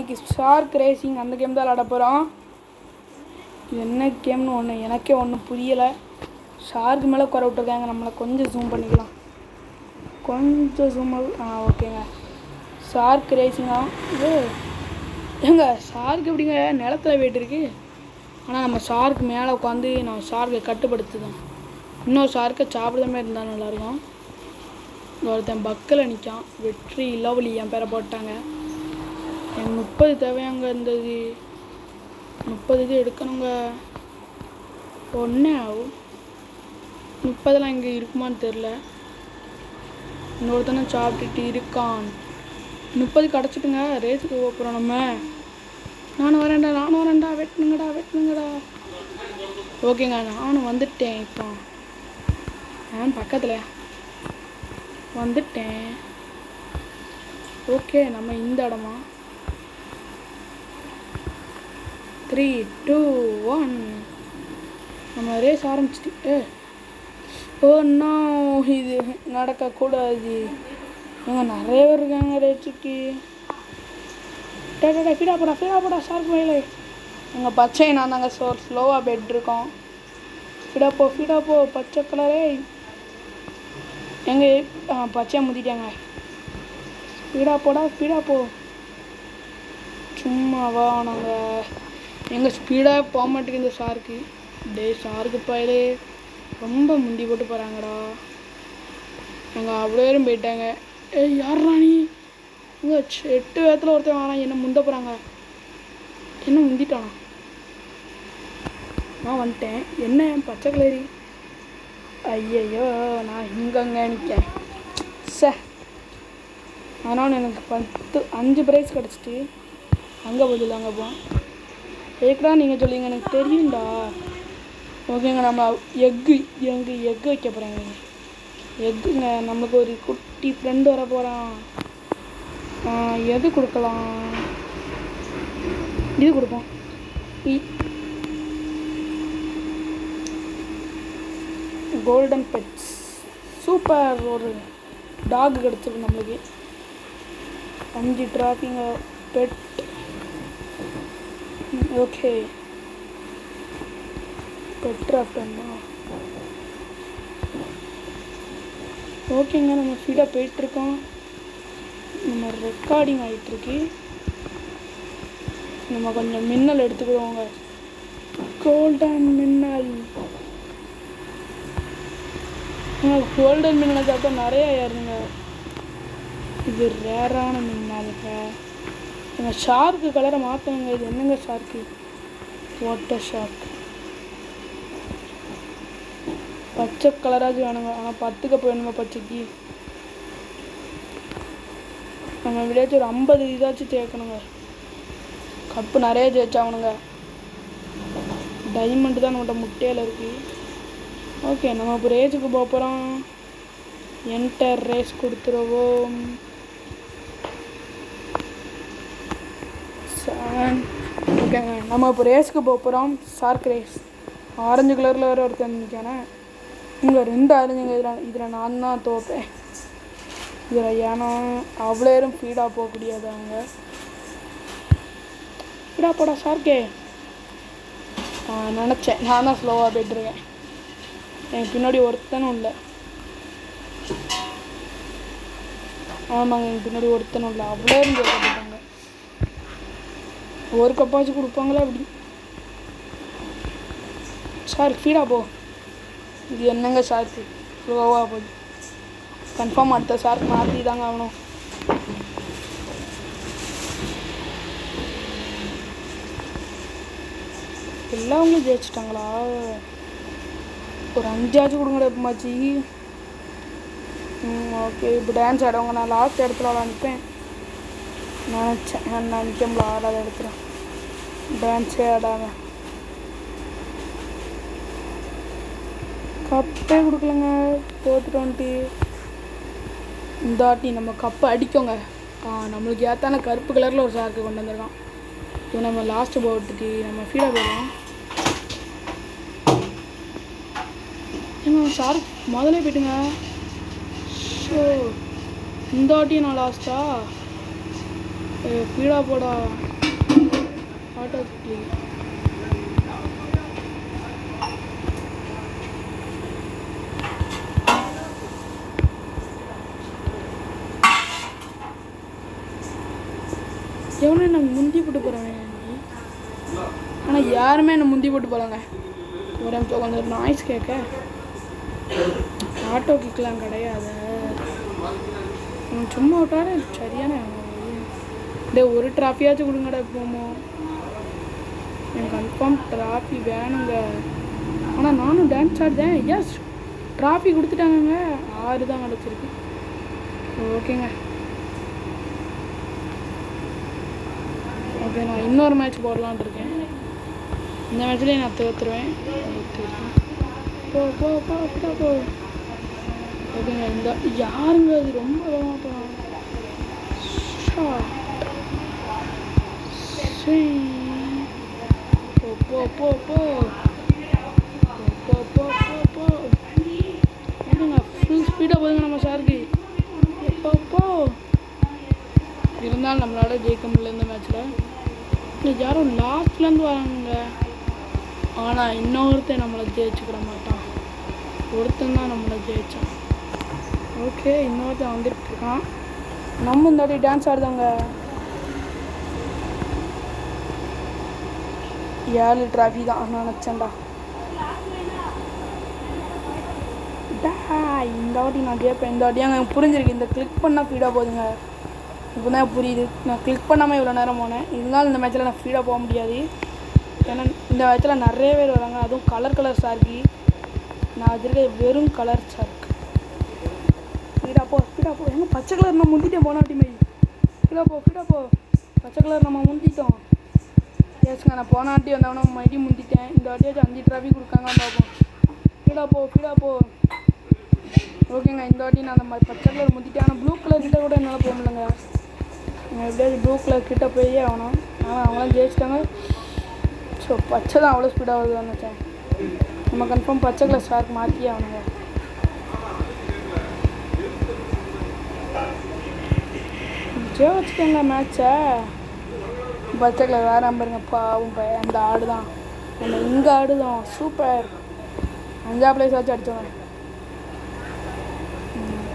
இன்றைக்கி shark racing அந்த game தான் விளாட போகிறோம். என்ன கேம்னு எனக்கே ஒன்றும் புரியலை. ஷார்க்கு மேலே குறை விட்டுருக்காங்க. நம்மளை கொஞ்சம் ஜூம் பண்ணிக்கலாம். கொஞ்சம் ஜூம் ஓகேங்க. ஷார்க் ரேசிங்கா இது ஏங்க ஷார்க் எப்படிங்க நிலத்தில் போய்ட்டுருக்கு. ஆனால் நம்ம ஷார்க்கு மேலே உட்காந்து நம்ம ஷார்க்கை கட்டுப்படுத்துதான். இன்னொரு ஷார்க்கை சாப்பிடாம மாதிரி இருந்தால் நல்லாயிருக்கும். ஒருத்தன் பக்கில் நிற்கான். வெற்றி லவ்லி என் பேரை போட்டாங்க. எனக்கு 30 தேவையாங்க இருந்தது. 30 இது எடுக்கணுங்க. ஒன்றே ஆகும். 30 இங்கே இருக்குமான்னு தெரில. இன்னொருத்தனை சாப்பிட்டுட்டு இருக்கான். 30 கிடச்சிட்டுங்க. ரேஸுக்கு போகிறோம் நம்ம. நானும் வரேன்டா வெட்டணுங்கடா. ஓகேங்க, நானும் வந்துட்டேன். இப்போ நான் பக்கத்தில் வந்துட்டேன். ஓகே, நம்ம இந்த இடமா 3, 2, 1 நம்ம ரேஸ் ஆரம்பிச்சிட்டு. ஓ இன்னும் இது நடக்கக்கூடாது. இவங்க நிறைய பேர் இருக்காங்க ரேஸுக்கு. ஃபீடா போடா ஷார்க் மேலே. எங்கள் பச்சை நான் நாங்கள் ஸ்லோவாக பெட் இருக்கோம். ஃபீடா போ பச்சை கலரே. எங்கள் பச்சையை முதிட்டாங்க. ஸ்பீடாக போ. சும்மாவா நாங்கள் எங்கள் ஸ்பீடாக போக மாட்டேங்குது இந்த ஷார்க்கு. ஷார்க்கு பாயிலே ரொம்ப முந்தி போட்டு போகிறாங்கடா. எங்கள் அவ்வளோ பேரும் போயிட்டாங்க. யார்ரா நீ? இங்கே 8 வேகத்தில் ஒருத்தன் வரான். என்ன முந்த போகிறாங்க. என்ன முந்திட்டானா? நான் வந்துட்டேன். என்ன பச்சை கலரி? ஐயையோ, நான் இங்கங்க நிற்கேன். அதனால் எனக்கு 5 ப்ரைஸ் கிடச்சிட்டு அங்கே பதில் அங்கே போவோம். ஏக்கடா நீங்கள் சொல்லிங்க, எனக்கு தெரியும்டா. ஓகேங்க, நம்ம எக்கு வைக்க போகிறேங்க. எக்குங்க, நம்மளுக்கு ஒரு குட்டி ஃப்ரெண்டு வர போகிறான். எது கொடுக்கலாம்? இது கொடுப்போம். Golden bets super. ஒரு டாக் கிடச்சிருக்கு நம்மளுக்கு. 5 டிராஃபிங்க பெட். ஓகே, பெட் டிராஃப்டா? ஓகேங்க, நம்ம ஸ்பீடாக போயிட்டுருக்கோம். நம்ம ரெக்கார்டிங் ஆகிட்டுருக்கு. நம்ம கொஞ்சம் மின்னல் எடுத்துக்கிடுவோங்க. கோல்டன் மின்னல். கோல்டன் மின்னலை சாப்பிட்டா நிறையா ஏறுங்க. இது ரேரான மின்னலுங்க. எங்கள் ஷார்க்கு கலரை மாற்றணுங்க. இது என்னங்க ஷார்க்கு? Water shark. பச்சை கலராச்சும் வேணுங்க. ஆனால் 10 போயணுங்க பச்சைக்கு. நம்ம விளையாச்சு ஒரு 50 இதாச்சும் சேர்க்கணுங்க. கப்பு நிறைய ஜெயிச்சாகணுங்க. டைமண்ட் தான் நம்மகிட்ட முட்டையில் இருக்குது. ஓகே, நம்ம இப்போ ரேஸுக்கு போகிறோம். என்டர் ரேஸ் கொடுத்துருவோம். ஓகேங்க, நம்ம இப்போ ரேஸுக்கு போகிறோம். Shark race. ஆரஞ்சு கலரில் வேறு ஒருத்தர் நிற்கானே. இங்கே 2 ஆரஞ்சுங்க. இதில் நான் தான் தோப்பேன். இதில் ஏன்னா அவ்வளோ நேரம் ஃபீடாக போகக்கூடியது. அவங்க ஃபீடாக போடா ஷார்க்கே. நினச்சேன். நான் தான் ஸ்லோவாக போய்ட்டுருக்கேன். எனக்கு பின்னாடி ஒருத்தனும் இல்லை. ஆமாங்க, எனக்கு பின்னாடி ஒருத்தனும் இல்லை. அவ்வளோ நேரம் கேட்கப்பட்டாங்க. ஒரு கப்பாச்சும் கொடுப்பாங்களா அப்படி? ஷார்க் ஃபீடாக போ. இது என்னங்க ஷார்க்கு ஸ்லோவாக போகுது. கன்ஃபார்ம் அடுத்த ஷார்க் மாற்றி தாங்க ஆகணும். எல்லாவங்களும் ஜெயிச்சிட்டாங்களா? ஒரு 5 ஆச்சும் கொடுங்கடா எப்பமாச்சி. ஓகே, இப்போ டான்ஸ் ஆடுவாங்க. நான் லாஸ்ட் இடத்துல நிற்பேன் நினச்சேன். நான் நிற்க முடியல. 6வது இடத்துல டான்ஸே ஆடாங்க. கப்பே கொடுக்கலங்க. தோத்துட்டு இந்த வாட்டி நம்ம கப்பை அடிக்கோங்க. நம்மளுக்கு ஏற்றான கருப்பு கலரில் ஒரு ஷார்க்கு கொண்டு வந்திருக்கான். இப்போ நம்ம லாஸ்ட்டு போட்டுக்கு நம்ம ஃபீடாக போயிடுவோம். ஏங்க ஷார்க் முதலே போய்ட்டுங்க. ஸோ இந்த வாட்டியும் நான் லாஸ்ட்டா? பீடா போடா ஆட்டோ எவனே நான் முந்தி போட்டு போகிறேன். ஆனால் யாருமே என்னை முந்தி போட்டு போகலாங்க. ஒரு நிமிஷம் கொஞ்சம் நாய்ஸ் கேட்க. ஆட்டோ கிக்கலாம் கிடையாது. சும்மா விட்டாரு சரியான டே ஒரு ட்ராஃபியாச்சும் கொடுங்கடா. போமோ எனக்கு கன்ஃபார்ம் ட்ராஃபி வேணுங்க. ஆனால் நானும் டான்ஸ் ஆடுதேன். எஸ் ட்ராஃபி கொடுத்துட்டாங்கங்க. 6 தான் கிடச்சிருக்கு. ஓகேங்க. ஓகே நான் இன்னொரு மேட்ச் போடலான்ட்டு இருக்கேன். இந்த மேட்ச்லேயே நான் தோற்றுருவேன். போ போ போ போ போ. ஓகேங்க. இந்த யாருங்க அது ரொம்ப போ போ போ போ போ போ. ஓகேங்க ஃபுல் ஸ்பீடாக போதுங்க நம்ம சாருக்கு. போ போ. இருந்தாலும் நம்மளால ஜெயிக்க முடியல இந்த மேட்ச்சில். யாரும் லாஸ்ட்லேருந்து வராங்க. ஆனால் இன்னொருத்தன் நம்மளை ஜெயிச்சுக்கிட மாட்டான். ஒருத்தன் தான் நம்மளை ஜெயித்தான். ஓகே இன்னொருத்தன் வந்துட்டுருக்கான். நம்ம இந்த வாட்டி டான்ஸ் ஆடுதாங்க. 7 ட்ராஃபி தான் நான் நினச்சேன்டா. இந்த வாட்டி நான் கேட்பேன். இந்த வாட்டி எனக்கு புரிஞ்சிருக்கு. இந்த கிளிக் பண்ணால் ஃபீடாக போகுதுங்க. இப்போ தான் புரியுது. நான் கிளிக் பண்ணாமல் இவ்வளோ நேரம் போனேன். இருந்தாலும் இந்த மேட்ச்சில் நான் ஃபீடாக போக முடியாது. ஏன்னா இந்த மேட்ச்சில் நிறைய பேர் வராங்க. அதுவும் கலர் ஷார்க்கு. நான் வச்சுருக்க வெறும் கலர் ஷார்க். ஃபீடாக போ ஃபீடாக போ. ஏன்னா பச்சை கலர் நம்ம முந்திட்டேன் போனாட்டி மாரி. ஃபீடாக போ பச்சை கலர் நம்ம முந்திட்டோம். ஏச்சுங்க நான் போனாட்டி வந்தவன மறுபடி முந்திட்டேன். இந்த வாட்டியாச்சும் 5 ட்ராஃபி கொடுக்காங்கன்னு பார்ப்போம். ஃபீடாக போ. ஓகேங்க இந்த வாட்டி நான் அந்த மாதிரி பச்சை கலர் முந்திட்டேன். ஆனால் ப்ளூ கலர் கிட்ட கூட என்னால் போக முடியலங்க. எப்படியாச்சும் ப்ளூ கலர் கிட்ட போயே ஆகணும். ஆனால் அவங்களாம் ஜெயிச்சிட்டாங்க. ஸோ பச்சை தான் அவ்வளோ ஸ்பீடாக வருதுன்னு நினச்சேன். நம்ம கன்ஃபார்ம் பச்சை கலர் ஷார்க் மாற்றியே ஆகணுங்க. ஜெயிச்சிட்டாங்க மேட்சை. பச்சை கலர் வேறு நம்பருங்க. பாவும் அந்த ஆடு தான் நம்ம இங்கே ஆடுதான். சூப்பர் 5ஆம் பிளேஸ் வச்சு அடித்தோங்க.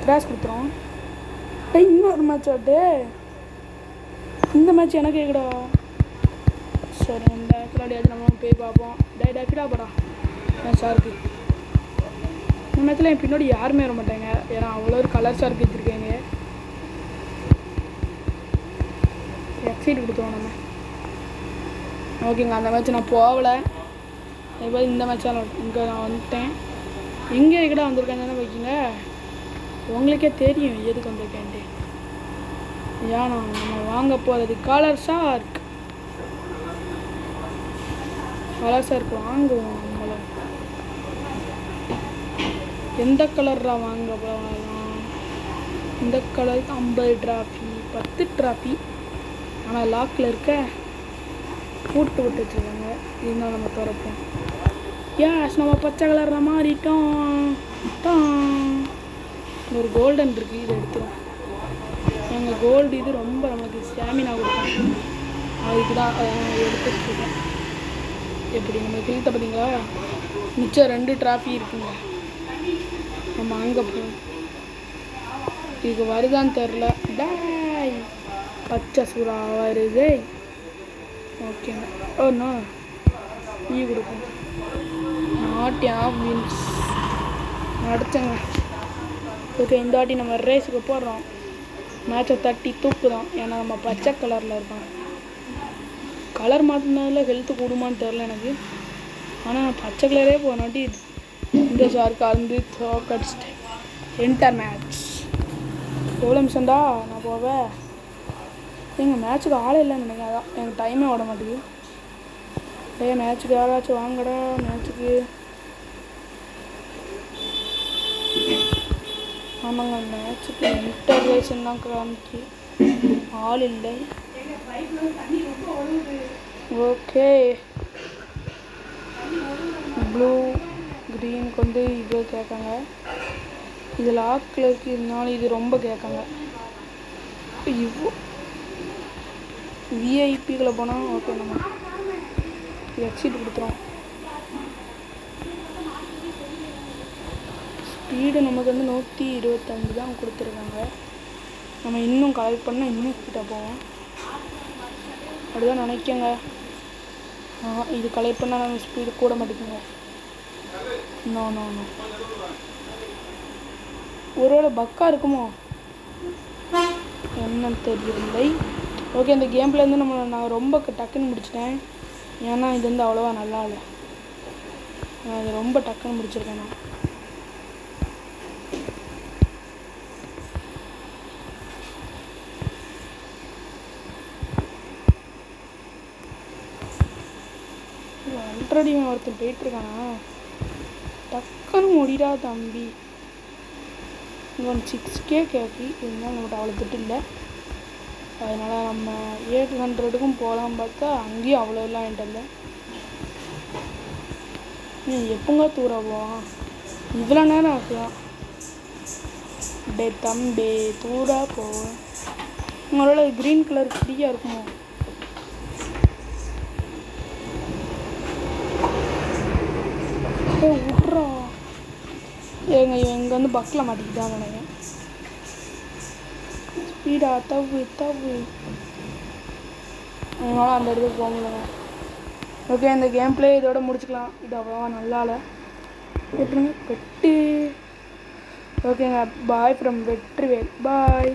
கிராஷ் கொடுத்துரும். இன்னொரு மேட்ச் ஆட்டு. இந்த மேட்ச் எனக்கு கேட்குடா. சரி இந்த விளையாடியாச்சும் நம்ம போய் பார்ப்போம். டேஃபிடா போடா என் ஷார்க்கு. இந்த மேட்ச்சில் என் பின்னாடி யாருமே வர மாட்டாங்க. ஏன்னா அவ்வளோ ஒரு கலர் ஷார்க்கு வச்சுருக்கேங்க. எக்ஸைட் கொடுத்துருவோம் நம்ம. ஓகேங்க அந்த மேட்ச் நான் போகலை. இப்போ இந்த மேட்சால் இங்கே நான் வந்துட்டேன். எங்கே எங்கடா வந்திருக்கேன்னு தானே வைக்கிங்க. உங்களுக்கே தெரியும் எதுக்கு வந்திருக்கேன்ட்டு. ஏன்னா நம்ம வாங்க போகிறது கலர் ஷார்க் வாங்குவோம். நம்மளும் எந்த கலர்ரா வாங்க போகலாம். இந்த கலருக்கு 50 ட்ராஃபி 10 ட்ராஃபி. ஆனால் லாக்கில் இருக்க போட்டு வச்சுருக்காங்க. இருந்தால் நம்ம திறப்போம். யாஸ் நம்ம பச்சை கலரில் மாறிட்டோம். ஒரு கோல்டன் இருக்குது. இதை எடுத்துரும். எங்கள் கோல்டு இது ரொம்ப நமக்கு ஸ்டாமினா கொடுக்கும். அதுக்கு தான் எடுத்துருக்கேன். எப்படி நம்ம கிழித்த பார்த்தீங்களா. மிச்சம் 2 ட்ராஃபி இருக்குங்க. நம்ம அங்கே போவோம். இது வருதான்னு தெரில. டாய் பச்சை சுறா வருது. ஓகேங்க. ஓண்ணா கொடுப்போம். வின்ஸ் அடிச்சங்க. ஓகே இந்த வாட்டி நம்ம ரேஸுக்கு போடுறோம். மேட்சை தட்டி தூக்குதான். ஏன்னா நம்ம பச்சை கலரில் இருக்கோம். கலர் மாற்றினதில் ஹெல்த்து கூடுமான்னு தெரில எனக்கு. ஆனால் பச்சை கலரே போனாட்டி இந்த ஷார்க் அருந்து தோக்கடிச்சிட்டேன். Enter match. எவ்வளோ நிமிஷம்டா நான் போவேன். எங்கள் மேட்ச்சுக்கு ஆளே இல்லைன்னு நினைக்கிறேன். அதான் எனக்கு டைமே ஓட மாட்டேங்குது. மேட்ச்சுக்கு யாராச்சும் வாங்கடா. மேட்ச்சுக்கு ஆமாங்க மேட்ச்சுக்கு இன்டர்வேஷன் தான் காமிக்கு. ஆள் இல்லை. ஓகே ப்ளூ க்ரீனுக்கு வந்து இது கேட்காங்க. இது லாக்கில் இருக்குது. இருந்தாலும் இது ரொம்ப கேட்காங்க. இவ்வளோ விஐபிக்குள்ளே போனால் ஓகே நம்ம எக்ஸிட் கொடுத்துரும். ஸ்பீடு நமக்கு வந்து 125 தான் கொடுத்துருக்காங்க. நம்ம இன்னும் கலெக்ட் பண்ணால் இன்னும் ஸ்பீடாக போவோம். அப்படிதான் நினைக்கங்க. இது கலெக்ட் பண்ணால் நம்ம ஸ்பீடு கூட மாட்டேங்குங்க. நோ நோ நோ, ஒருவேளை பக்கா இருக்குமோ என்னன்னு தெரியவில்லை. ஓகே, இந்த கேம்லேருந்து நான் ரொம்ப டக்குன்னு முடிச்சிட்டேன். ஏன்னா இது வந்து அவ்வளோவா நல்லா இல்லை. அது ரொம்ப டக்குன்னு முடிச்சிருக்கேன் நான். ஆல்ரெடி ஒருத்தர் போயிட்டுருக்கானா, டக்குன்னு முடிடா தம்பி. இங்கே ஒன்று 6K கேட்கி இருந்தாலும் நம்மகிட்ட அவ்வளோ திட்டு இல்லை. அதனால் நம்ம 800க்கும் போகலாம் பார்த்தா அங்கேயும் அவ்வளோ எல்லாம் என்கிட்ட இல்லை. எப்போங்க தூர போவான், இவ்வளோ நேரம் ஆகுதான். டே தம்பி தூரா போவேன். உங்களோட க்ரீன் கலர் ஃப்ரீயாக இருக்குமோ? விட்றா ஏங்க, இங்கே வந்து பக்கில் மாட்டிக்கிட்டாங்க நினைக்கிறேன். ஸ்பீடா தவு தவு, அதனால அந்த இடத்துக்கு போக முடியல. ஓகே, இந்த கேம் பிளே இதோட முடிச்சுக்கலாம். இது அவ்வளோவா நல்லா இல்லை. எப்படிங்க பெட்டு. ஓகேங்க, பாய் ஃப்ரம் வெற்றிவேல். பாய்.